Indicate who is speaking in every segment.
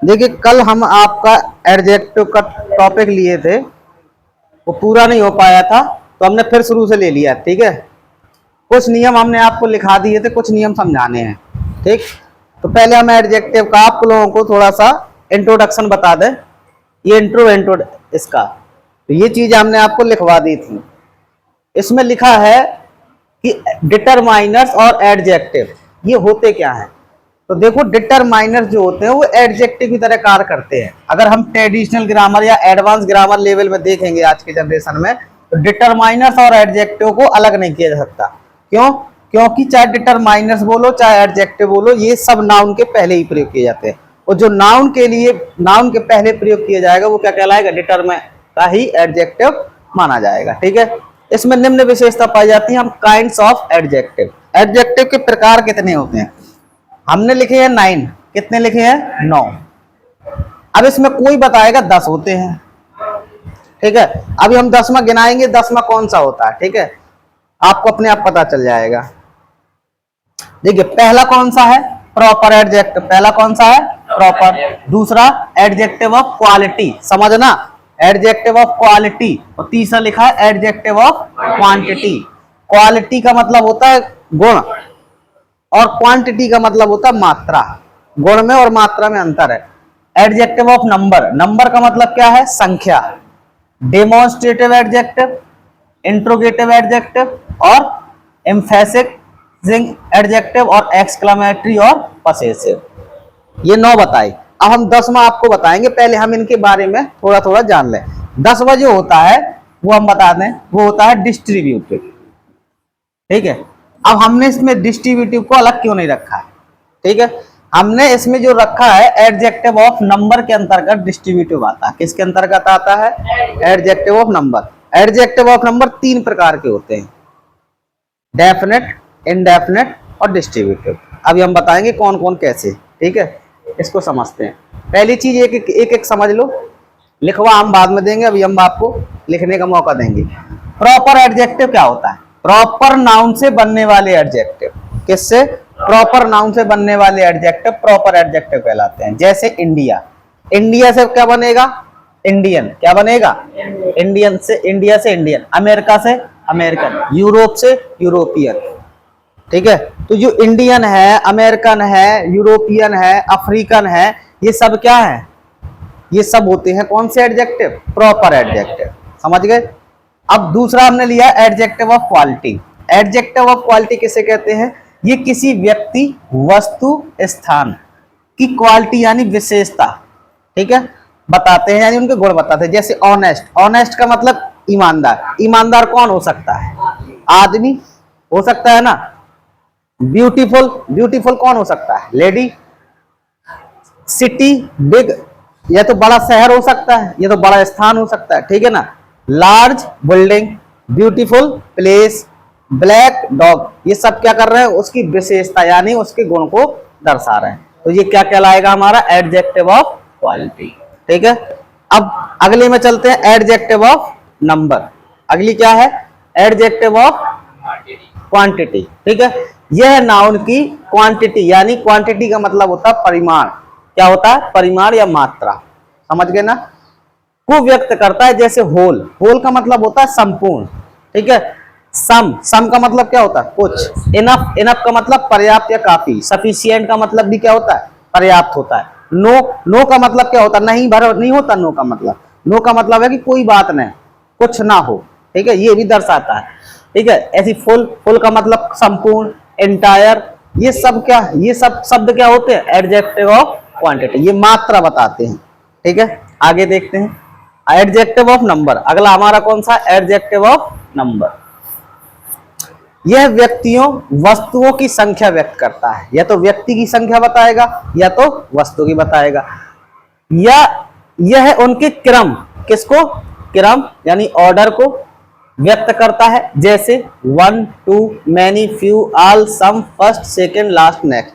Speaker 1: देखिए कल हम आपका एडजेक्टिव का टॉपिक लिए थे, वो पूरा नहीं हो पाया था तो हमने फिर शुरू से ले लिया। ठीक है, कुछ नियम हमने आपको लिखा दिए थे, कुछ नियम समझाने हैं। ठीक, तो पहले हम एडजेक्टिव का आप लोगों को थोड़ा सा इंट्रोडक्शन बता दें। ये इंट्रो इसका, तो ये चीज हमने आपको लिखवा दी थी। इसमें लिखा है कि डिटरमाइनर्स और एडजेक्टिव ये होते क्या हैं। तो देखो, डिटरमाइनर्स जो होते हैं वो एडजेक्टिव की तरह कार्य करते हैं। अगर हम ट्रेडिशनल ग्रामर या एडवांस ग्रामर लेवल में देखेंगे आज के जनरेशन में, तो डिटरमाइनर्स और एडजेक्टिव को अलग नहीं किया जा सकता। क्यों? क्योंकि चाहे डिटरमाइनर्स बोलो चाहे एडजेक्टिव बोलो, ये सब नाउन के पहले ही प्रयोग किए जाते हैं। और जो नाउन के लिए नाउन के पहले प्रयोग किया जाएगा वो क्या कहलाएगा? डिटरमाइन का ही एडजेक्टिव माना जाएगा। ठीक है, इसमें निम्न विशेषता पाई जाती है। हम काइंड्स ऑफ एडजेक्टिव, एडजेक्टिव के प्रकार कितने होते हैं हमने लिखे हैं 9। कितने लिखे हैं? 9। अब इसमें कोई बताएगा 10 होते हैं। ठीक है, अभी हम 10वां गिनाएंगे, 10वां कौन सा होता है। ठीक है, आपको अपने आप पता चल जाएगा। देखिए, पहला कौन सा है? Proper adjective. पहला कौन सा है? प्रॉपर। दूसरा एडजेक्टिव ऑफ क्वालिटी, समझना, एडजेक्टिव ऑफ क्वालिटी। और तीसरा लिखा है एडजेक्टिव ऑफ क्वांटिटी। क्वालिटी का मतलब होता है गुण और क्वांटिटी का मतलब होता है मात्रा। गुण में और मात्रा में अंतर है। एडजेक्टिव ऑफ नंबर, नंबर का मतलब क्या है? संख्या। डेमोन्स्ट्रेटिव एडजेक्टिव, इंट्रोगेटिव एडजेक्टिव और एम्फेसिजिंग एडजेक्टिव और एक्सक्लेमेटरी और पसेसिव। ये 9 बताए। अब हम 10वां आपको बताएंगे, पहले हम इनके बारे में थोड़ा थोड़ा जान लें। 10वां जो होता है वो हम बता दें, वो होता है डिस्ट्रीब्यूटिव। ठीक है, अब हमने इसमें डिस्ट्रीब्यूटिव को अलग क्यों नहीं रखा है? ठीक है, हमने इसमें जो रखा है एडजेक्टिव ऑफ नंबर के अंतर्गत डिस्ट्रीब्यूटिव आता है। किसके अंतर्गत आता है? Adjective of number. Adjective of number 3 प्रकार के होते हैं, डेफिनेट, इनडेफिनेट और डिस्ट्रीब्यूटिव। अभी हम बताएंगे कौन कौन कैसे। ठीक है, इसको समझते हैं। पहली चीज एक समझ लो, लिखवा हम बाद में देंगे, अभी हम आपको लिखने का मौका देंगे। प्रॉपर एडजेक्टिव क्या होता है? प्रॉपर नाउन से बनने वाले एडजेक्टिव। किससे? प्रॉपर नाउन से बनने वाले एडजेक्टिव प्रॉपर एडजेक्टिव कहलाते हैं। जैसे इंडिया, इंडिया से क्या बनेगा? इंडियन। क्या बनेगा? इंडियन से, इंडिया से इंडियन। अमेरिका से अमेरिकन। यूरोप से यूरोपियन। ठीक है, तो जो इंडियन है, अमेरिकन है, यूरोपियन है, अफ्रीकन है, ये सब क्या है? ये सब होते हैं कौन से एडजेक्टिव? Proper adjective. समझ गए? अब दूसरा हमने लिया adjective of quality. Adjective of quality किसे कहते हैं? ये किसी व्यक्ति, वस्तु, स्थान की क्वालिटी यानी विशेषता, ठीक है, बताते हैं, यानी उनके गुण बताते हैं। जैसे ऑनेस्ट, ऑनेस्ट का मतलब ईमानदार। ईमानदार कौन हो सकता है? आदमी हो सकता है ना। ब्यूटीफुल, ब्यूटीफुल कौन हो सकता है? लेडी। सिटी, बिग, या तो बड़ा शहर हो सकता है, या तो बड़ा स्थान हो सकता है। ठीक है ना। Large building, beautiful place, black dog, ये सब क्या कर रहे हैं? उसकी विशेषता यानी उसके गुण को दर्शा रहे हैं। तो ये क्या कहलाएगा? हमारा एडजेक्टिव ऑफ क्वालिटी। ठीक है, अब अगले में चलते हैं, एडजेक्टिव ऑफ नंबर। अगली क्या है? Adjective of quantity. ठीक है, यह नाउन की क्वांटिटी, यानी क्वांटिटी का मतलब होता है परिमाण। क्या होता है? परिमाण या मात्रा। समझ गए ना? को व्यक्त करता है। जैसे होल, होल का मतलब होता है संपूर्ण। ठीक है, सम, सम का मतलब क्या होता है? कुछ। इनफ, इनफ का मतलब पर्याप्त या काफी। सफिशिएंट का मतलब भी क्या होता है? पर्याप्त होता है। नो, नो का मतलब क्या होता है? नहीं, भर नहीं होता नो का मतलब। नो का मतलब है कि कोई बात नहीं, कुछ ना हो। ठीक है, ये भी दर्शाता है। ठीक है, ऐसी फुल, फुल का मतलब संपूर्ण, एंटायर, ये सब क्या, ये सब शब्द क्या होते हैं? एडजेक्टिव ऑफ क्वांटिटी, ये मात्रा बताते हैं। ठीक है, आगे देखते हैं एडजेक्टिव ऑफ नंबर। अगला हमारा कौन सा? Adjective of number. यह व्यक्तियों, वस्तुओं की संख्या व्यक्त करता है। या तो व्यक्ति की संख्या बताएगा या तो वस्तु की बताएगा, या यह उनके क्रम, किसको? क्रम यानी ऑर्डर को व्यक्त करता है। जैसे one, two, many, few, all, some, first, second, last, next,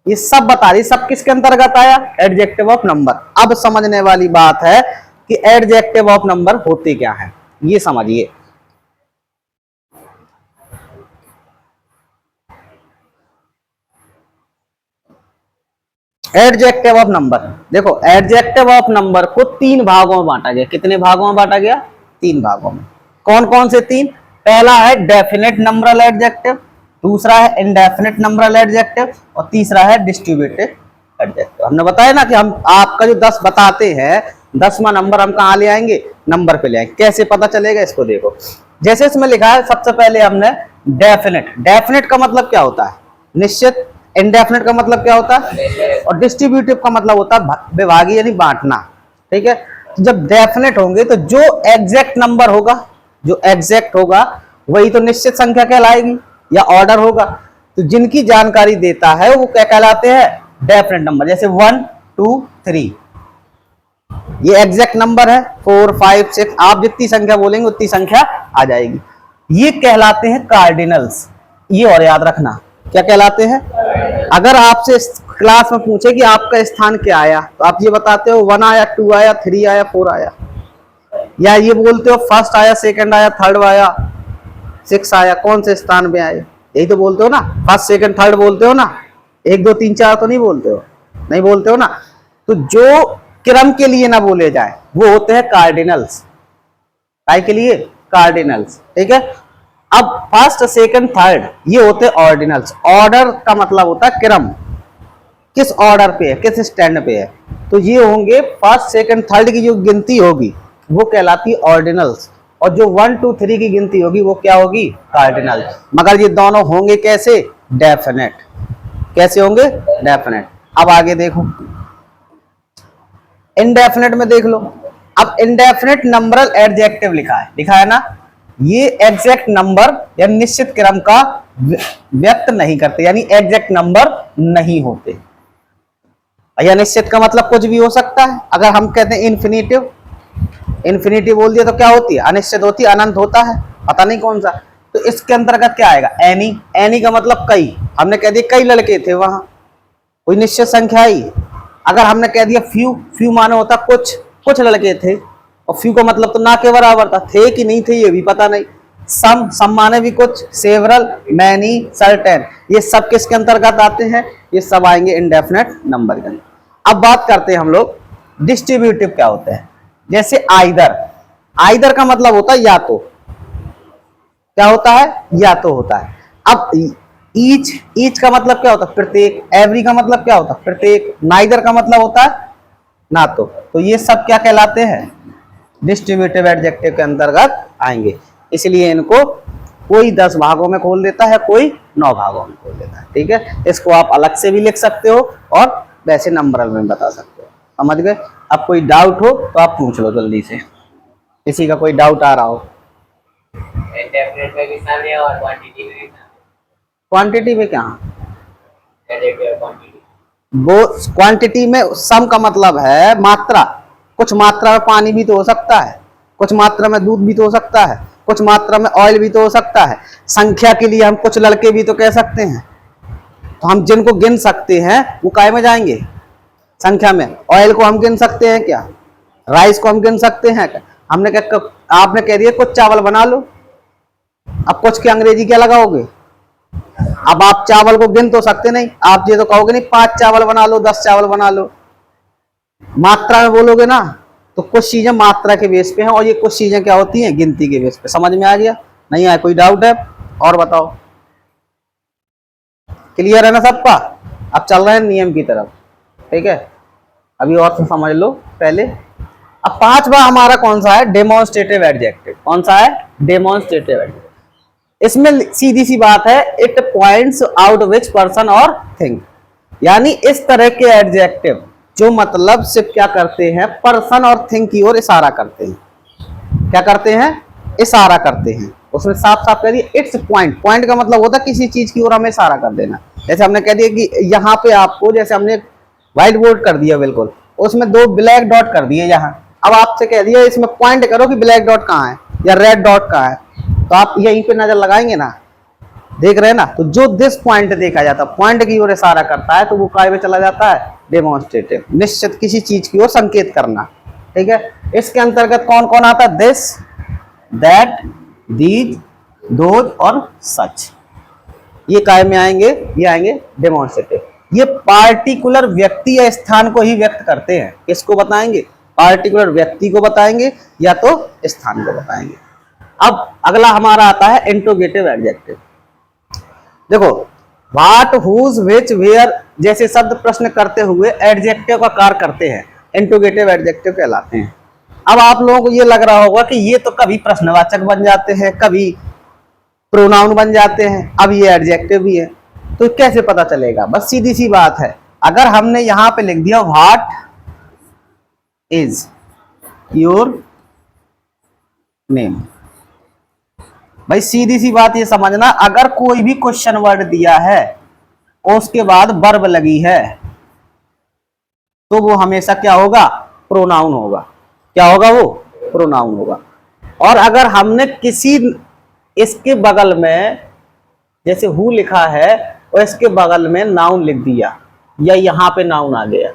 Speaker 1: ये सब बता रही। सब किसके अंतर्गत आया? Adjective of number. अब समझने वाली बात है कि एडजेक्टिव ऑफ नंबर होते क्या है, ये समझिए। एडजेक्टिव ऑफ नंबर, देखो एडजेक्टिव ऑफ नंबर को 3 भागों में बांटा गया। कितने भागों में बांटा गया? 3 भागों में। कौन कौन से 3? पहला है डेफिनेट नंबरल एडजेक्टिव, दूसरा है इंडेफिनेट नंबरल एडजेक्टिव और तीसरा है डिस्ट्रीब्यूटिव एडजेक्टिव। हमने बताया ना कि हम आपका जो 10 बताते हैं, 10वां नंबर हम कहाँ ले आएंगे? नंबर पे ले आएंगे। कैसे पता चलेगा इसको देखो, जैसे इसमें लिखा है सबसे पहले हमने डेफिनेट। डेफिनेट का मतलब क्या होता है? निश्चित। इंडेफिनेट का मतलब क्या होता है? और डिस्ट्रीब्यूटिव का मतलब होता है विभागीय यानी बांटना। ठीक है, तो जब डेफिनेट होंगे तो जो एग्जैक्ट नंबर होगा, जो एग्जैक्ट होगा वही तो निश्चित संख्या कहलाएगी या ऑर्डर होगा। तो जिनकी जानकारी देता है वो क्या कहलाते हैं? Definite number. जैसे 1 2 3 ये एग्जैक्ट नंबर है, 4 5 6 आप जितनी संख्या बोलेंगे उतनी संख्या आ जाएगी। ये कहलाते हैं कार्डिनल्स। ये और याद रखना, क्या कहलाते हैं? अगर आपसे क्लास में पूछे कि आपका स्थान क्या आया, तो आप ये बताते हो 1 आया, 2 आया, 3 आया, 4 आया, या ये बोलते हो फर्स्ट आया, सेकंड आया, थर्ड आया, 6 आया, कौन से स्थान में आए? यही तो बोलते हो ना, फर्स्ट सेकंड थर्ड बोलते हो ना, 1 2 3 4 तो नहीं बोलते हो, नहीं बोलते हो ना। तो जो क्रम के लिए ना बोले जाए वो होते हैं कार्डिनल्स। काय के लिए? कार्डिनल्स। ठीक है, अब फर्स्ट सेकंड थर्ड ये होते हैं ऑर्डिनल्स। ऑर्डर का मतलब होता है क्रम, किस ऑर्डर पे है, किस स्टैंड पे है। तो ये होंगे फर्स्ट सेकंड थर्ड की जो गिनती होगी वो कहलाती है ऑर्डिनल्स, और जो 1 2 3 की गिनती होगी वो क्या होगी? कार्डिनल। मगर ये दोनों होंगे कैसे? डेफिनेट। कैसे होंगे? डेफिनेट। अब आगे देखो, इंडेफिनेट में देख लो। अब इंडेफिनेट नंबरल एडजेक्टिव लिखा है ना, ये एग्जैक्ट नंबर या निश्चित क्रम का व्यक्त नहीं करते, यानी एग्जैक्ट नंबर नहीं होते। या निश्चित का मतलब कुछ भी हो सकता है। अगर हम कहते हैं इन्फिनिटिव, इन्फिनिटी बोल दिया तो क्या होती है? अनिश्चित होती है, अनंत होता है, पता नहीं कौन सा। तो इसके अंतर्गत क्या आएगा? एनी। एनी का मतलब कई। हमने कह दिया कई लड़के थे वहां, कोई निश्चित संख्या आई। अगर हमने कह दिया फ्यू, फ्यू माने होता कुछ लड़के थे, और फ्यू का मतलब तो ना के बराबर था, थे कि नहीं थे ये भी पता नहीं। सम माने भी कुछ, सेवरल, मैनी, सर्टेन, ये सब किसके अंतर्गत आते हैं? ये सब आएंगे इंडेफिनेट नंबर के अंदर। अब बात करते हैं हम लोग डिस्ट्रीब्यूटिव क्या होते हैं। जैसे आइदर। आइदर का मतलब होता है या तो। क्या होता है? या तो होता है। अब ईच का मतलब क्या होता है? प्रत्येक। एवरी का मतलब क्या होता है? प्रत्येक। नाइदर का मतलब होता है ना तो ये सब क्या कहलाते हैं? डिस्ट्रीब्यूटिव एडजेक्टिव के अंतर्गत आएंगे। इसलिए इनको कोई 10 भागों में खोल देता है, कोई 9 भागों में खोल देता है। ठीक है, इसको आप अलग से भी लिख सकते हो और वैसे नंबर में बता सकते हो। समझ गए? अब कोई डाउट हो तो आप पूछ लो जल्दी से, किसी का कोई डाउट आ रहा हो।
Speaker 2: डेफिनेट में भी शामिल है और क्वांटिटी में भी शामिल है।
Speaker 1: क्वांटिटी में क्या?
Speaker 2: क्वांटिटी,
Speaker 1: वो क्वांटिटी में सम का मतलब है मात्रा। कुछ मात्रा में पानी भी तो हो सकता है, कुछ मात्रा में दूध भी तो हो सकता है, कुछ मात्रा में ऑयल भी तो हो सकता है। संख्या के लिए हम कुछ लड़के भी तो कह सकते हैं। तो हम जिनको गिन सकते हैं वो काय में जाएंगे? संख्या में। ऑयल को हम गिन सकते हैं क्या? राइस को हम गिन सकते हैं क्या? हमने आपने कह दिया कुछ चावल बना लो, अब कुछ की अंग्रेजी क्या लगाओगे? अब आप चावल को गिन तो सकते नहीं, आप ये तो कहोगे नहीं 5 चावल बना लो, 10 चावल बना लो। मात्रा में बोलोगे ना, तो कुछ चीजें मात्रा के बेस पे हैं और ये कुछ चीजें क्या होती हैं? गिनती के बेस पे। समझ में आ गया? नहीं आया? कोई डाउट है और बताओ? क्लियर है ना सबका? अब चल रहे हैं नियम की तरफ। ठीक है, अभी और से समझ लो पहले। अब 5वां हमारा कौन सा है? Demonstrative adjective. कौन सा है? Demonstrative adjective. इसमें सीधी सी बात है, it points out which person और थिंग, यानी इस तरह के एडजेक्टिव जो मतलब सिर्फ क्या करते हैं? पर्सन और थिंग की ओर इशारा करते हैं। क्या करते हैं? इशारा करते हैं। उसमें साफ साफ कह दिया इट्स पॉइंट। पॉइंट का मतलब होता है किसी चीज की ओर हमें इशारा कर देना। जैसे हमने कह दिया कि यहाँ पे आपको, जैसे हमने व्हाइट बोर्ड कर दिया बिल्कुल, उसमें 2 ब्लैक डॉट कर दिए यहाँ। अब आपसे कह दिया इसमें पॉइंट करो कि ब्लैक डॉट कहाँ है या रेड डॉट कहाँ है, तो आप यहीं पे नजर लगाएंगे ना, देख रहे हैं ना। तो जो दिस पॉइंट देखा जाता है, पॉइंट की ओर इशारा करता है, तो वो काय में चला जाता है? डेमोन्स्ट्रेटिव। निश्चित किसी चीज की ओर संकेत करना। ठीक है, इसके अंतर्गत कौन कौन आता है? दिस, दैट, दीज, दोज और सच। ये काय में आएंगे? ये आएंगे डेमोन्स्ट्रेटिव। ये पार्टिकुलर व्यक्ति या स्थान को ही व्यक्त करते हैं। किसको बताएंगे? पार्टिकुलर व्यक्ति को बताएंगे या तो स्थान को बताएंगे। अब अगला हमारा आता है इंट्रोगेटिव एडजेक्टिव। देखो, व्हाट, हुज, व्हिच, वेयर जैसे शब्द प्रश्न करते हुए एडजेक्टिव का कार्य करते हैं, इंट्रोगेटिव एडजेक्टिव कहलाते हैं। अब आप लोगों को ये लग रहा होगा कि ये तो कभी प्रश्नवाचक बन जाते हैं, कभी प्रोनाउन बन जाते हैं, अब ये एडजेक्टिव भी है, तो कैसे पता चलेगा? बस सीधी सी बात है, अगर हमने यहां पे लिख दिया व्हाट इज योर नेम, भाई सीधी सी बात ये समझना, अगर कोई भी क्वेश्चन वर्ड दिया है और उसके बाद वर्ब लगी है तो वो हमेशा क्या होगा? प्रोनाउन होगा। क्या होगा? वो प्रोनाउन होगा। और अगर हमने किसी इसके बगल में जैसे हु लिखा है और इसके बगल में नाउन लिख दिया या यहां पे नाउन आ गया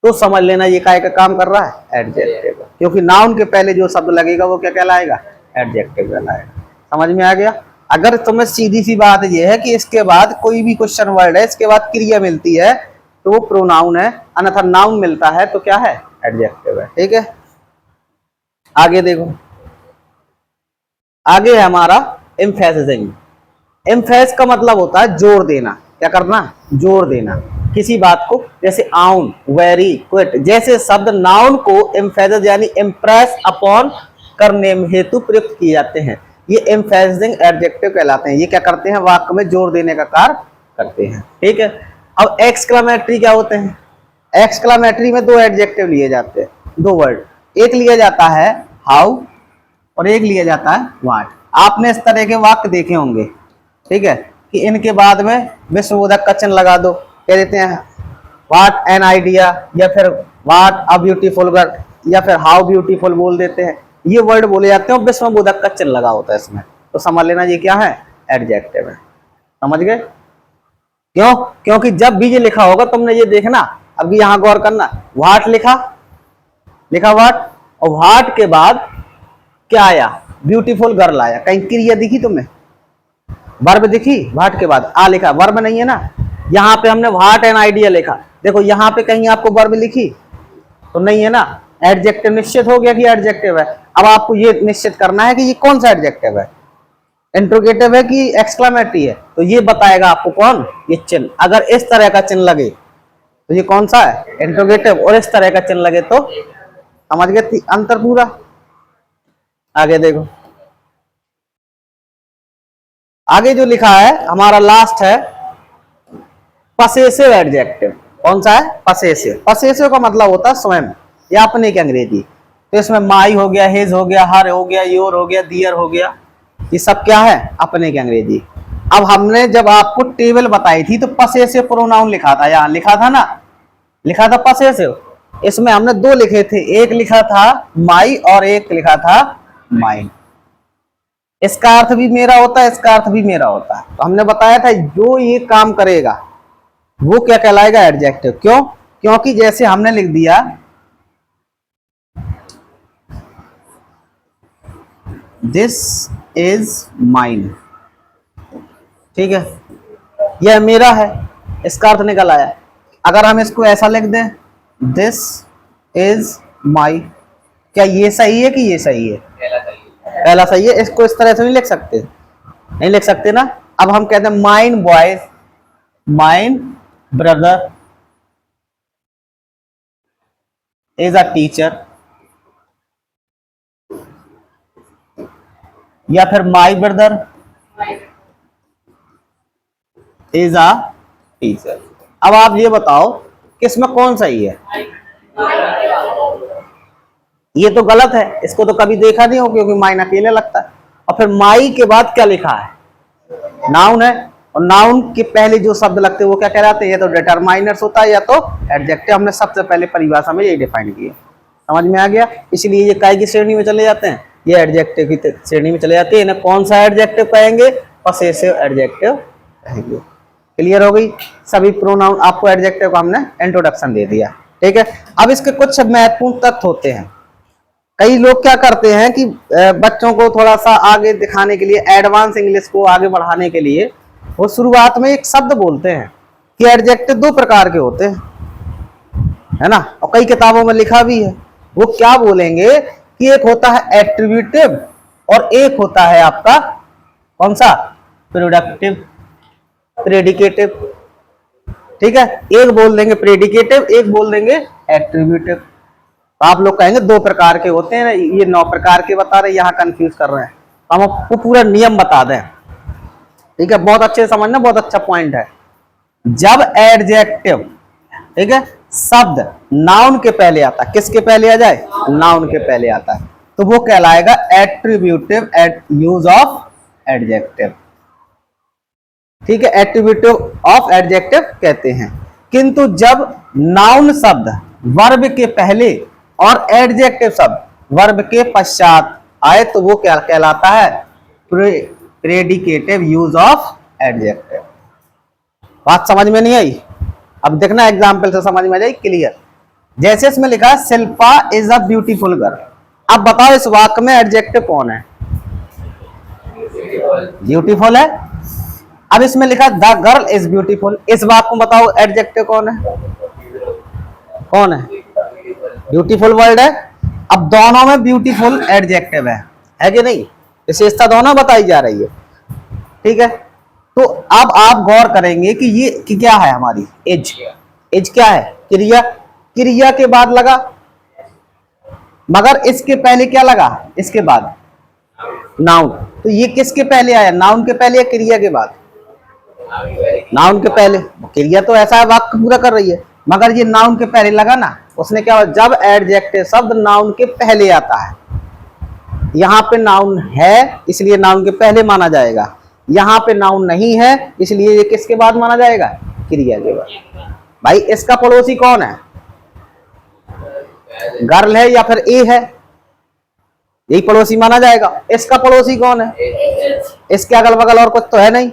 Speaker 1: तो समझ लेना ये काय का काम कर रहा है? एडजेक्टिव। क्योंकि नाउन के पहले जो शब्द लगेगा वो क्या कहलाएगा? एडजेक्टिव कहलाएगा। समझ में आ गया? अगर तुम्हें सीधी सी बात ये है कि इसके बाद कोई भी क्वेश्चन वर्ड है, इसके बाद क्रिया मिलती है तो वो प्रोनाउन है, अन्यथा नाउन मिलता है तो क्या है? एडजेक्टिव है। ठीक है, आगे देखो, आगे है हमारा एम्फेसिजिंग। एम्फेस का मतलब होता है जोर देना। क्या करना? जोर देना किसी बात को, जैसे आउन, वेरी, क्विट जैसे शब्द नाउन को एम्फेसिस यानी इम्प्रेस अपॉन करने हेतु प्रयुक्त किए जाते हैं, ये एम्फेसिजिंग एडजेक्टिव कहलाते हैं। ये क्या करते हैं? वाक्य में जोर देने का कार्य करते हैं। ठीक है, अब एक्सक्लेमेटरी क्या होते हैं? एक्सक्लेमेटरी में दो एडजेक्टिव लिए जाते हैं, दो वर्ड, एक लिया जाता है हाउ और एक लिया जाता है व्हाट। आपने इस तरह के वाक्य देखे होंगे, ठीक है, कि इनके बाद में विश्वबोधक का चिन्ह लगा दो, कह देते हैं व्हाट एन आइडिया, या फिर व्हाट अ ब्यूटीफुल गर्ल, या फिर हाउ ब्यूटीफुल बोल देते हैं। ये वर्ड बोले जाते हैं और विश्वबोधक का चिन्ह लगा होता है इसमें, तो समझ लेना ये क्या है? एडजेक्टिव है। समझ गए? क्यों? क्योंकि जब भी ये लिखा होगा तुमने ये देखना, अभी यहां गौर करना, व्हाट लिखा व्हाट, और व्हाट के बाद क्या आया? ब्यूटीफुल गर्ल आया। कहीं क्रिया दिखी तुम्हें? वर्ब दिखी? व्हाट के बाद आ लिखा, वर्ब नहीं है ना। यहाँ पे हमने व्हाट एन आइडिया लिखा, देखो यहाँ पे कहीं आपको वर्ब लिखी तो नहीं है ना। एडजेक्टिव निश्चित हो गया कि एडजेक्टिव है। अब आपको ये निश्चित करना है कि ये कौन सा एडजेक्टिव है, इंट्रोगेटिव है कि एक्सक्लेमेटरी है, तो ये बताएगा आपको कौन? ये चिन्ह। अगर इस तरह का चिन्ह लगे तो ये कौन सा है? इंट्रोगेटिव, और इस तरह का चिन्ह लगे तो समझ गए अंतर पूरा। आगे देखो, आगे जो लिखा है हमारा लास्ट है पसेसिव एडजेक्टिव। कौन सा है? पसेसिव। पसेसिव का मतलब होता है स्वयं या अपने की अंग्रेजी। तो इसमें माई हो गया, हिज हो गया, हर हो गया, योर हो गया, दियर हो गया, ये सब क्या है? अपने की अंग्रेजी। अब हमने जब आपको टेबल बताई थी तो पसेसिव प्रोनाउन लिखा था, यहाँ लिखा था ना, लिखा था पसेसिव। इसमें हमने दो लिखे थे, एक लिखा था माई और एक लिखा था माइन। इसका अर्थ भी मेरा होता है, इसका अर्थ भी मेरा होता है। तो हमने बताया था जो ये काम करेगा वो क्या कहलाएगा? एडजेक्टिव। क्यों? क्योंकि जैसे हमने लिख दिया दिस इज माइन, ठीक है, यह मेरा है, इसका अर्थ निकल आया। अगर हम इसको ऐसा लिख दें दिस इज माई, क्या ये सही है कि ये सही है? पहला सही है। इसको इस तरह से नहीं लिख सकते, नहीं लिख सकते ना। अब हम कहते हैं mine boys, mine brother is a teacher, या फिर my brother is a teacher. अब आप ये बताओ किसमें कौन सही है? ये तो गलत है, इसको तो कभी देखा नहीं हो क्योंकि माइन अकेले लगता है। और फिर माई के बाद क्या लिखा है? नाउन है, और नाउन के पहले जो शब्द लगते हैं वो क्या कहलाते हैं? या तो डिटरमाइनर्स होता है या तो एडजेक्टिव। हमने सबसे पहले परिभाषा में यही डिफाइन किया। समझ में आ गया? इसलिए ये काय की श्रेणी में चले जाते हैं? ये एडजेक्टिव की श्रेणी में चले जाते हैं। इन्हें कौन सा एडजेक्टिव कहेंगे? पसेसिव एडजेक्टिव कहेंगे। क्लियर हो गई? सभी प्रोनाउन आपको एडजेक्टिव का हमने इंट्रोडक्शन दे दिया, ठीक है। अब इसके कुछ महत्वपूर्ण तथ्य होते हैं। कई लोग क्या करते हैं कि बच्चों को थोड़ा सा आगे दिखाने के लिए, एडवांस इंग्लिश को आगे बढ़ाने के लिए वो शुरुआत में एक शब्द बोलते हैं, कि एडजेक्टिव दो प्रकार के होते हैं, है ना, और कई किताबों में लिखा भी है। वो क्या बोलेंगे कि एक होता है एट्रीब्यूटिव और एक होता है आपका कौन सा, प्रोडक्टिव, प्रेडिकेटिव। ठीक है, एक बोल देंगे प्रेडिकेटिव, एक बोल देंगे एट्रीब्यूटिव। तो आप लोग कहेंगे दो प्रकार के होते हैं, ये 9 प्रकार के बता रहे, यहाँ कंफ्यूज कर रहे हैं। हम आपको पूरा नियम बता दें, ठीक है, बहुत अच्छे से समझना, बहुत अच्छा पॉइंट है। जब एडजेक्टिव, ठीक है, शब्द नाउन के पहले आता है, किसके पहले आ जाए, नाउन के पहले आता है, तो वो कहलाएगा एट्रीब्यूटिव यूज ऑफ एडजेक्टिव। ठीक है, एट्रीब्यूटिव ऑफ एडजेक्टिव कहते हैं। किंतु जब नाउन शब्द वर्ब के पहले और एडजेक्टिव शब्द वर्ब के पश्चात आए तो वो क्या कहलाता है, प्रेडिकेटिव यूज ऑफ एडजेक्टिव। बात समझ में नहीं आई? अब देखना एग्जाम्पल से समझ में आ जाए क्लियर। जैसे इसमें लिखा है Shilpa is a beautiful girl. अब बताओ इस वाक्य में एडजेक्टिव कौन है, ब्यूटीफुल है। अब इसमें लिखा द गर्ल इज ब्यूटीफुल, इस वाक्य में बताओ एडजेक्टिव कौन है, कौन है, ब्यूटीफुल वर्ड है। अब दोनों में ब्यूटीफुल एडजेक्टिव है कि नहीं, विशेषता दोनों बताई जा रही है। ठीक है, तो अब आप गौर करेंगे कि ये कि क्या है हमारी एज, एज क्या है, क्रिया, क्रिया के बाद लगा, मगर इसके पहले क्या लगा, इसके बाद नाउन। तो ये किसके पहले आया, नाउन के पहले या क्रिया के बाद, नाउन के पहले। क्रिया तो ऐसा है वाक्य पूरा कर रही है, मगर ये नाउन के पहले लगा ना, उसने क्या, जब एडजेक्टिव शब्द नाउन के पहले आता है, यहाँ पे नाउन है इसलिए नाउन के पहले माना जाएगा, यहाँ पे नाउन नहीं है इसलिए ये किसके बाद माना जाएगा, क्रिया के बाद। भाई इसका पड़ोसी कौन है, गर्ल है या फिर ए है, यही पड़ोसी माना जाएगा। इसका पड़ोसी कौन है, इसके अगल बगल और कुछ तो है नहीं,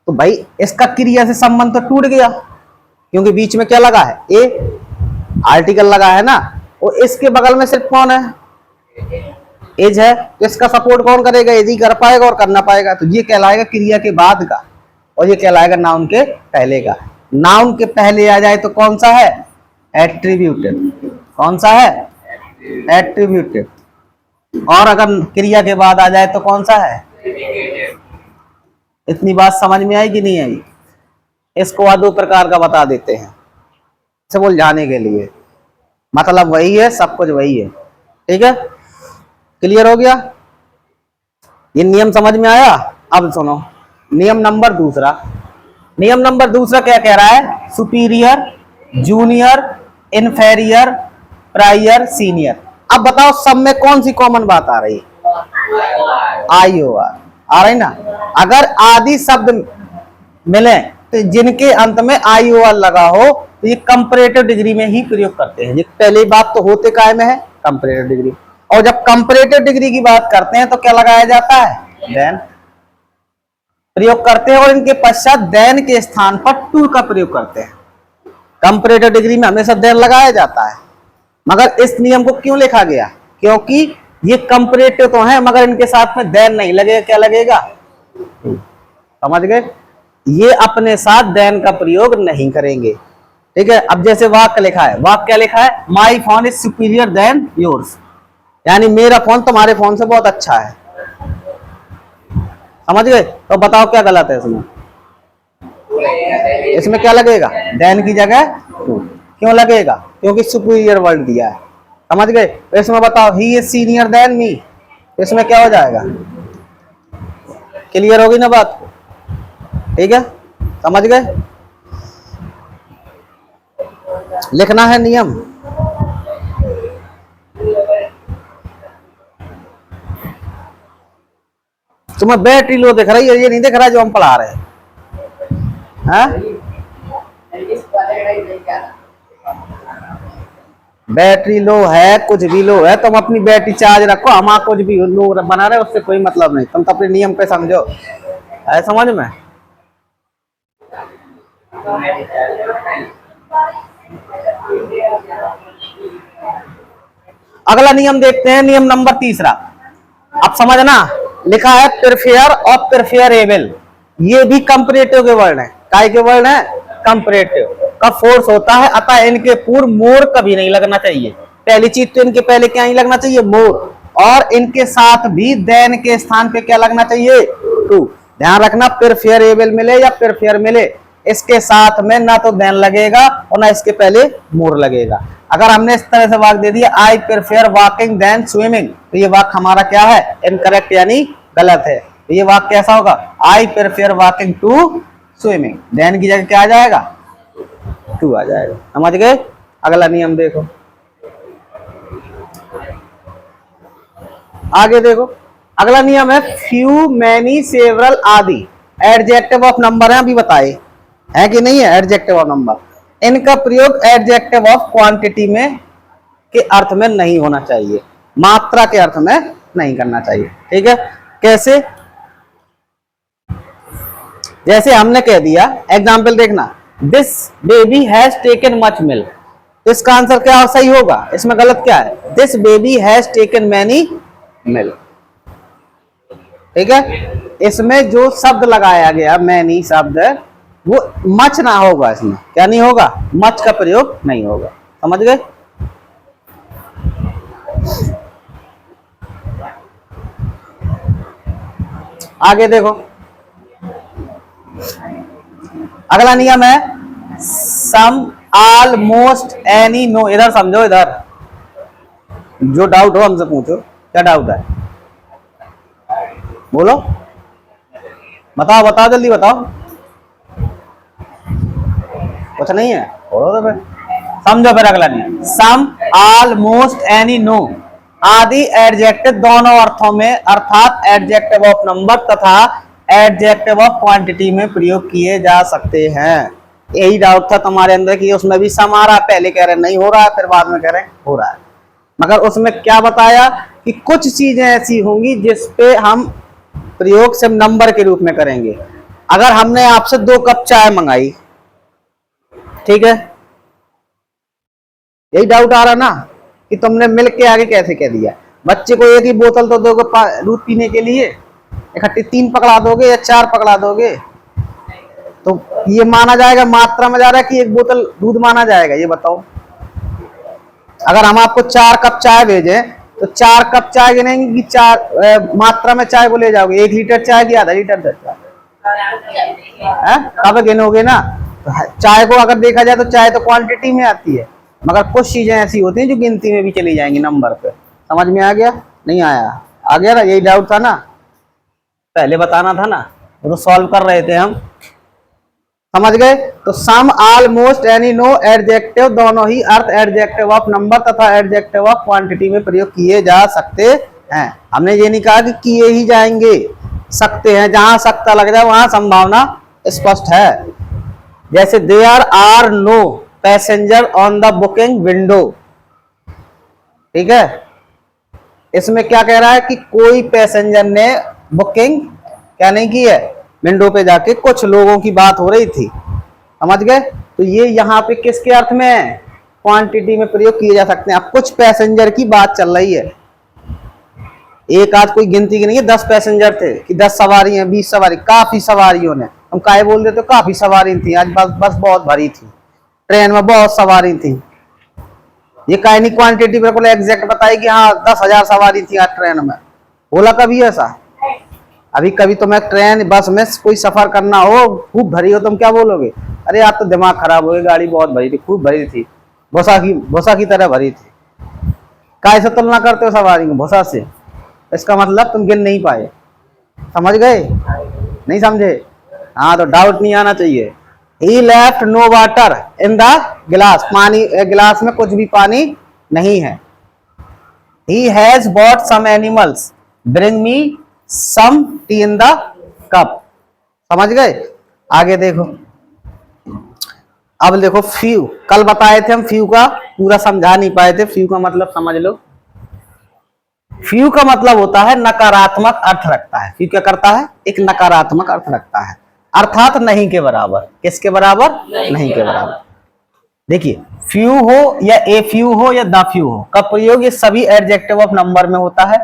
Speaker 1: तो भाई इसका क्रिया से संबंध तो टूट गया, क्योंकि बीच में क्या लगा है, ए, आर्टिकल लगा है ना, और इसके बगल में सिर्फ कौन है, एज है, तो इसका सपोर्ट कौन करेगा, एज ही कर पाएगा और करना पाएगा। तो ये कहलाएगा क्रिया के बाद का, और ये कहलाएगा नाउन के पहले का। नाउन के पहले आ जाए तो कौन सा है, एट्रीब्यूटिव, कौन सा है, एट्रीब्यूटिव। और अगर क्रिया के बाद आ जाए तो कौन सा है, इतनी बात समझ में आई कि नहीं आई? इसको और 2 प्रकार का बता देते हैं इसे उलझाने के लिए, मतलब वही है, सब कुछ वही है। ठीक है, क्लियर हो गया, ये नियम समझ में आया? अब सुनो नियम नंबर दूसरा। नियम नंबर दूसरा क्या कह रहा है, superior, junior, inferior, prior, senior. अब बताओ सब में कौन सी कॉमन बात आ रही है, IOR आ रही ना। अगर आदि शब्द मिले तो जिनके अंत में IOR लगा हो तो ये कंपैरेटिव डिग्री में ही प्रयोग करते हैं। ये पहली बात तो होते काय में है, कंपैरेटिव डिग्री। और जब कंपैरेटिव डिग्री की बात करते हैं तो क्या लगाया जाता है, देन प्रयोग करते हैं, और इनके पश्चात देन के स्थान पर टू का प्रयोग करते हैं। कंपैरेटिव डिग्री में हमेशा देन लगाया जाता है, मगर इस नियम को क्यों लिखा गया, क्योंकि ये कंपैरेटिव तो है मगर इनके साथ में देन नहीं लगेगा, क्या लगेगा, समझ गए, ये अपने साथ देन का प्रयोग नहीं करेंगे। ठीक है, अब जैसे वाक्य लिखा है, वाक्य क्या लिखा है, my phone is superior than yours, यानी मेरा फोन तुम्हारे फोन से बहुत अच्छा है। समझ गए? तो बताओ क्या गलत है इसमें, इसमें क्या लगेगा, देन की जगह टू। क्यों लगेगा, क्योंकि सुपीरियर वर्ड दिया है। समझ गए? तो इसमें बताओ he is senior than me, इसमें क्या हो जाएगा, क्लियर होगी ना बात? ठीक है, समझ गए? लिखना है नियम। तुम्हें बैटरी लो दिख रही है, ये नहीं दिख रहा जो हम पढ़ा रहे हैं। बैटरी लो है, कुछ भी लो है, तुम अपनी बैटरी चार्ज रखो, हम कुछ भी लो बना रहे उससे कोई मतलब नहीं, तुम तो अपने नियम पे समझो, है समझ में? अगला नियम देखते हैं, नियम नंबर तीसरा। अब समझना, लिखा है प्रिफेयर और प्रिफेरेबल, ये भी कंपैरेटिव के वर्ड है। काय के वर्ड है, कंपैरेटिव का फोर्स होता है, अतः इनके पूर्व मोर कभी नहीं लगना चाहिए। पहली चीज तो इनके पहले क्या नहीं लगना चाहिए, मोर, और इनके साथ भी देन के स्थान पे क्या लगना चाहिए, टू। ध्यान रखना, प्रेफरेबल मिले या प्रेफर मिले, इसके साथ में ना तो देन लगेगा और ना इसके पहले मोर लगेगा। अगर हमने इस तरह से वाक्य दे दिया I prefer walking than swimming, तो ये वाक्य हमारा क्या है, इनकरेक्ट यानी गलत है। तो ये वाक्य कैसा होगा, I prefer walking to swimming, than की जगह क्या आ जाएगा, टू आ जाएगा। समझ गए। अगला नियम देखो, आगे देखो, अगला नियम है फ्यू, मैनी, सेवरल आदि एडजेक्टिव ऑफ नंबर है, अभी बताए है कि नहीं है एडजेक्टिव ऑफ नंबर, इनका प्रयोग एडजेक्टिव ऑफ क्वांटिटी में के अर्थ में नहीं होना चाहिए, मात्रा के अर्थ में नहीं करना चाहिए। ठीक है, कैसे, जैसे हमने कह दिया, एग्जाम्पल देखना, this baby has taken much milk, इसका आंसर क्या सही होगा, इसमें गलत क्या है, this baby has taken many milk. ठीक है, इसमें जो शब्द लगाया गया मैनी शब्द, वो मच ना होगा, इसमें क्या नहीं होगा, मच का प्रयोग नहीं होगा। समझ गए। आगे देखो, अगला नियम है सम, ऑलमोस्ट, एनी, नो। इधर समझो, इधर जो डाउट हो हमसे पूछो, क्या डाउट है, बोलो, बताओ बताओ, जल्दी बताओ, कुछ नहीं है, बोलो तो फिर समझो। फिर अगला नियम, सम, ऑलमोस्ट, एनी, नो आदि एडजेक्टिव दोनों अर्थों में अर्थात एडजेक्टिव ऑफ नंबर तथा एडजेक्टिव ऑफ क्वांटिटी में प्रयोग किए जा सकते हैं। यही डाउट था तुम्हारे अंदर कि उसमें भी सम आ रहा है, पहले कह रहे नहीं हो रहा है, फिर बाद में कह रहे हो रहा है। मगर उसमें क्या बताया कि कुछ चीजें ऐसी होंगी जिसपे हम प्रयोग सिर्फ नंबर के रूप में करेंगे। अगर हमने आपसे 2 कप चाय मंगाई, ठीक है, यही डाउट आ रहा ना कि तुमने मिल्क के आगे कैसे कह दिया। बच्चे को एक ही बोतल तो दोगे दूध पीने के लिए, इकट्ठी 3 पकड़ा दोगे या 4 पकड़ा दोगे, तो ये माना जाएगा मात्रा में जा रहा है कि 1 बोतल दूध माना जाएगा, ये बताओ। अगर हम आपको 4 कप चाय भेजें तो 4 कप चाय गिनेंगे कि 4 मात्रा में चाय को ले जाओगे, 1 लीटर चाय की आधा लीटर चाय है, कब गिनोगे ना। चाय को अगर देखा जाए तो चाय तो क्वांटिटी में आती है, मगर कुछ चीजें ऐसी होती हैं जो गिनती में भी चली जाएंगी नंबर पे। समझ में आ गया, नहीं आया, आ गया ना, यही डाउट था ना, पहले बताना था ना, तो सॉल्व कर रहे थे हम। समझ गए। तो सम, ऑलमोस्ट, एनी, नो एडजेक्टिव दोनों ही अर्थ एडजेक्टिव ऑफ नंबर तथा एडजेक्टिव ऑफ क्वांटिटी में प्रयोग किए जा सकते हैं। हमने ये नहीं कहा कि किए ही जाएंगे, सकते हैं, जहां सकता लग जाए वहां संभावना स्पष्ट है। जैसे there are no passenger on the booking window, ठीक है, इसमें क्या कह रहा है कि कोई पैसेंजर ने बुकिंग क्या नहीं की है, विंडो पे जाके कुछ लोगों की बात हो रही थी। समझ गए। तो ये यहाँ पे किसके अर्थ में है, क्वांटिटी में प्रयोग किए जा सकते हैं। अब कुछ पैसेंजर की बात चल रही है, एक आध कोई गिनती की नहीं है, 10 पैसेंजर थे कि 10 सवारी हैं, 20 सवारी, काफी सवारियों ने, हम काहे बोल देते, काफी सवारी थी आज, बस बहुत भरी थी, ट्रेन में बहुत सवारी थी। ये काहे नहीं क्वांटिटी बिल्कुल एग्जैक्ट बताई कि हाँ 10,000 सवारी थी आज ट्रेन में, बोला कभी ऐसा? अभी कभी तुम्हें ट्रेन बस में कोई सफर करना हो, खूब भरी हो, तुम क्या बोलोगे, अरे आज तो दिमाग खराब हो गया, गाड़ी बहुत भरी थी, खूब भरी थी, भूसा की तरह भरी थी। काय से तुलना करते हो सवारी को भूसा से, इसका मतलब तुम गिन नहीं पाए। समझ गए, नहीं समझे? हाँ, तो डाउट नहीं आना चाहिए। He left no water in the glass, पानी गिलास में कुछ भी पानी नहीं है। He has bought some animals, bring me some tea in the cup। समझ गए। आगे देखो, अब देखो फ्यू, कल बताए थे हम, फ्यू का पूरा समझा नहीं पाए थे, फ्यू का मतलब समझ लो। फ्यू का मतलब होता है नकारात्मक अर्थ रखता है। फ्यू क्या करता है, एक नकारात्मक अर्थ रखता है, अर्थात नहीं के बराबर। किसके बराबर? नहीं के बराबर। देखिए, फ्यू हो या ए फ्यू हो या द फ्यू हो का प्रयोग ये सभी एडजेक्टिव ऑफ नंबर में होता है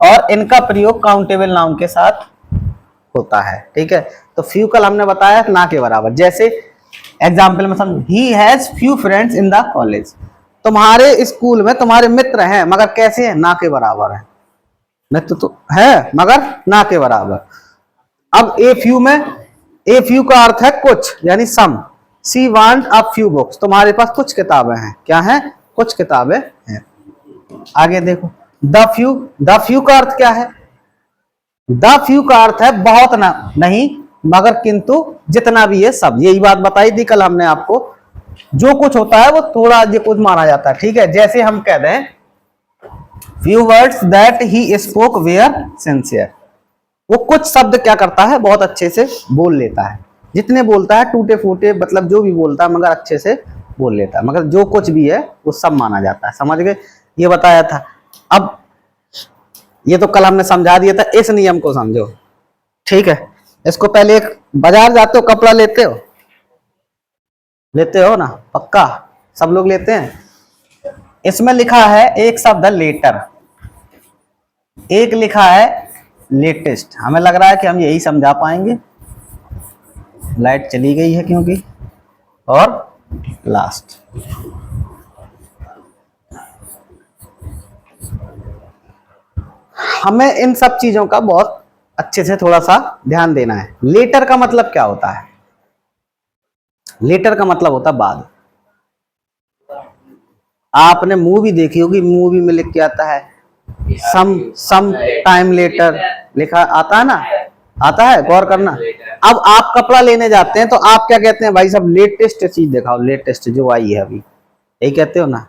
Speaker 1: और इनका प्रयोग काउंटेबल नाउन के साथ होता है। ठीक है, तो फ्यू कल हमने बताया ना के बराबर। जैसे एग्जाम्पल में समझ, he has few friends in the college. तुम्हारे स्कूल में तुम्हारे मित्र हैं मगर कैसे हैं, ना के बराबर है। मित्र तो है मगर ना के बराबर। अब ए फ्यू में, ए फ्यू का अर्थ है कुछ, यानी some. She want a few books, तुम्हारे पास कुछ किताबें हैं। क्या है, कुछ किताबें हैं। आगे देखो, द फ्यू, द फ्यू का अर्थ क्या है, द फ्यू का अर्थ है बहुत ना, नहीं मगर किंतु जितना भी है सब। यही बात बताई थी कल हमने आपको, जो कुछ होता है वो थोड़ा ये कुछ माना जाता है, ठीक है। जैसे हम कह दें few words that he spoke were sincere, वो कुछ शब्द क्या करता है, बहुत अच्छे से बोल लेता है। जितने बोलता है टूटे फूटे, मतलब जो भी बोलता है मगर अच्छे से बोल लेता है, मगर जो कुछ भी है वो सब माना जाता है। समझ गए, ये बताया था। अब ये तो कल हमने समझा दिया था, इस नियम को समझो, ठीक है। इसको पहले, एक बाजार जाते हो कपड़ा लेते हो, लेते हो ना, पक्का सब लोग लेते हैं। इसमें लिखा है एक शब्द है लेटर, एक लिखा है लेटेस्ट। हमें लग रहा है कि हम यही समझा पाएंगे। लाइट चली गई है क्योंकि, और लास्ट। हमें इन सब चीजों का बहुत अच्छे से थोड़ा सा ध्यान देना है। लेटर का मतलब क्या होता है, लेटर का मतलब होता है बाद। आपने मूवी देखी होगी, मूवी में लिख के आता है सम टाइम लेटर, लिखा आता है ना, आता है, गौर करना। अब आप कपड़ा लेने जाते हैं तो आप क्या कहते हैं, भाई सब लेटेस्ट चीज दिखाओ, लेटेस्ट जो आई है अभी, यही कहते हो ना।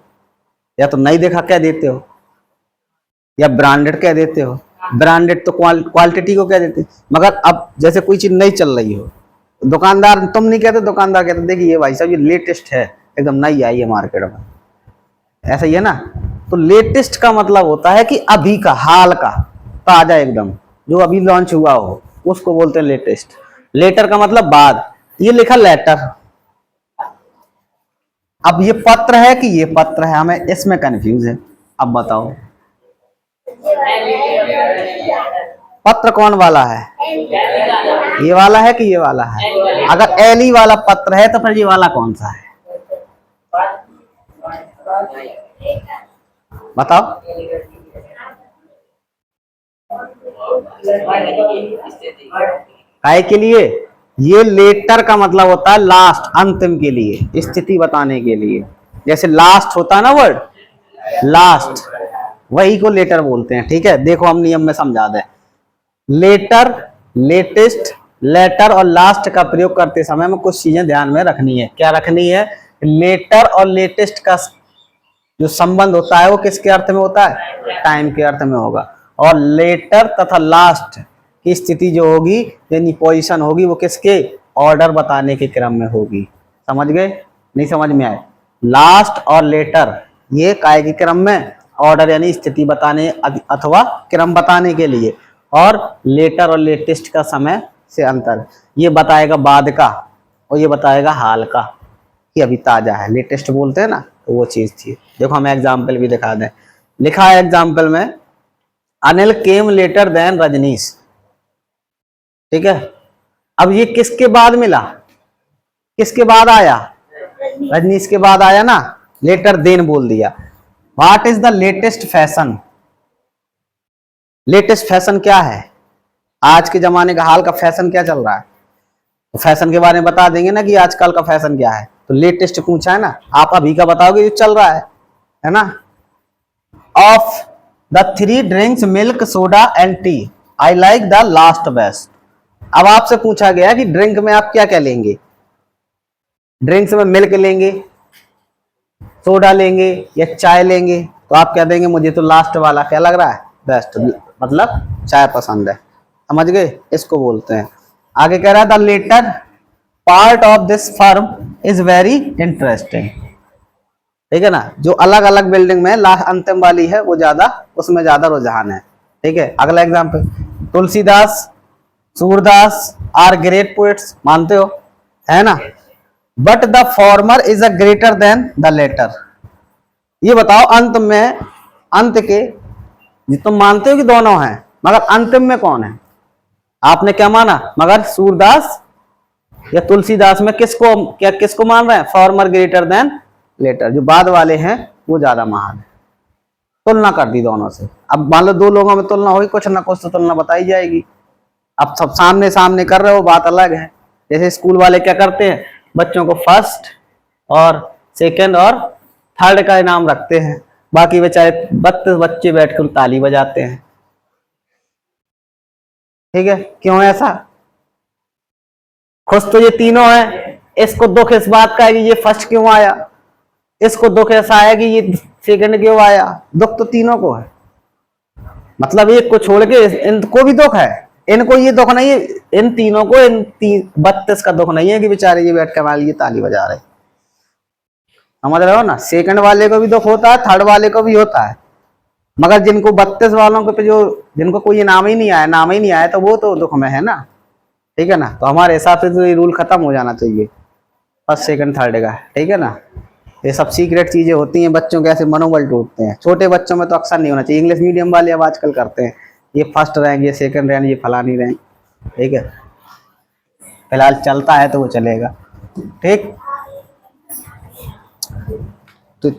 Speaker 1: या तो नहीं देखा कह देते हो, या ब्रांडेड कह देते हो। ब्रांडेड तो क्वालिटी को कह देते, मगर अब जैसे कोई चीज नहीं चल रही हो, दुकानदार, तुम नहीं कहते, दुकानदार कहते देखिए ये भाई साहब ये लेटेस्ट है, एकदम नई आई है मार्केट में, ऐसा ही है ना। तो लेटेस्ट का मतलब होता है कि अभी का, हाल का, ताजा एकदम, जो अभी लॉन्च हुआ हो, उसको बोलते हैं लेटेस्ट। लेटर का मतलब बाद। ये लिखा लेटर, अब ये पत्र है कि ये पत्र है, हमें इसमें कंफ्यूज है। अब बताओ पत्र कौन वाला है, ये वाला है कि ये वाला है। अगर एली वाला पत्र है तो फिर ये वाला कौन सा है, बताओ। काय के लिए, ये लेटर का मतलब होता है लास्ट, अंतिम के लिए, स्थिति बताने के लिए। जैसे लास्ट होता है ना वर्ड, लास्ट, वही को लेटर बोलते हैं, ठीक है। देखो हम नियम में समझा दें। लेटर, लेटेस्ट, लेटर और लास्ट का प्रयोग करते समय में कुछ चीजें ध्यान में रखनी है। क्या रखनी है, लेटर और लेटेस्ट का जो संबंध होता है वो किसके अर्थ में होता है, टाइम के अर्थ में होगा। और लेटर तथा लास्ट की स्थिति जो होगी, यानी पोजीशन होगी, वो किसके, ऑर्डर बताने के क्रम में होगी। समझ गए, नहीं समझ में आए। लास्ट और लेटर ये काय के क्रम में, ऑर्डर यानी स्थिति बताने अथवा क्रम बताने के लिए। और लेटर और लेटेस्ट का समय से अंतर, ये बताएगा बाद का और ये बताएगा हाल का, कि अभी ताजा है। लेटेस्ट बोलते हैं ना, तो वो चीज थी। देखो हमें एग्जाम्पल भी दिखा दें। लिखा है एग्जाम्पल में, Anil came later than Rajneesh, ठीक है। अब ये किसके बाद मिला, किसके बाद आया, रजनीश के बाद आया ना, लेटर देन बोल दिया। What is the latest fashion, latest fashion क्या है, आज के जमाने का हाल का फैशन क्या चल रहा है, तो फैशन के बारे में बता देंगे ना कि आजकल का फैशन क्या है। तो लेटेस्ट पूछा है ना, आप अभी का बताओगे जो चल रहा है ना। Of the 3 drinks milk soda and T I like the last best. अब आपसे पूछा गया कि ड्रिंक में आप क्या क्या लेंगे, ड्रिंक्स में मिल्क लेंगे, सोडा लेंगे या चाय लेंगे, तो आप क्या देंगे, मुझे तो लास्ट वाला क्या लग रहा है, बेस्ट, मतलब चाय पसंद है। समझ गए, इसको बोलते हैं। आगे कह रहा है the latter part of this firm is very interesting, ठीक है ना। जो अलग अलग बिल्डिंग में लास्ट अंतिम वाली है वो ज्यादा, उसमें ज्यादा रुझान है, ठीक है। अगला example, Tulsidas, Surdas are great poets, मानते हो, है ना। But the former is a greater than the latter. ये बताओ अंत में, अंत के, तुम मानते हो कि दोनों हैं, मगर अंतिम में कौन है, आपने क्या माना, मगर सूरदास या तुलसीदास में किसको मान रहे हैं? फॉर्मर ग्रेटर देन लेटर, जो बाद वाले हैं वो ज्यादा महान है। तुलना कर दी दोनों से। अब मान लो दो लोगों में तुलना हुई, कुछ ना कुछ तो तुलना बताई जाएगी। अब सब सामने सामने कर रहे हो, बात अलग है। जैसे स्कूल वाले क्या करते हैं, बच्चों को फर्स्ट और सेकंड और थर्ड का इनाम रखते हैं, बाकी बेचारे 32 बच्चे बैठकर ताली बजाते हैं। ठीक है, क्यों ऐसा? खुश तो ये तीनों हैं, इसको दुख इस बात का है कि ये फर्स्ट क्यों आया, इसको दुख ऐसा है कि ये सेकंड क्यों आया। दुख तो तीनों को है, मतलब एक को छोड़ के इनको भी दुख है। इनको ये दुख नहीं है, इन तीनों को, 32 का दुख नहीं है कि बेचारे ये बैठ के हमारे लिए ताली बजा रहे। समझ रहे हो ना? सेकंड वाले को भी दुख होता है, थर्ड वाले को भी होता है, मगर जिनको 32 वालों के पे जो जिनको कोई नाम ही नहीं आया तो वो तो दुख में है ना। ठीक है ना? तो हमारे हिसाब से तो ये रूल खत्म हो जाना चाहिए, फर्स्ट सेकंड थर्ड का। ठीक है ना? ये सब सीक्रेट चीजें होती हैं, बच्चों के ऐसे मनोबल टूटते हैं। छोटे बच्चों में तो अक्सर नहीं होना चाहिए। इंग्लिश मीडियम वाले अब आजकल करते हैं, ये फर्स्ट रैंक, ये सेकंड रैंक, ये फलानी रैंक। ठीक है, फिलहाल चलता है तो वो चलेगा। ठीक, तो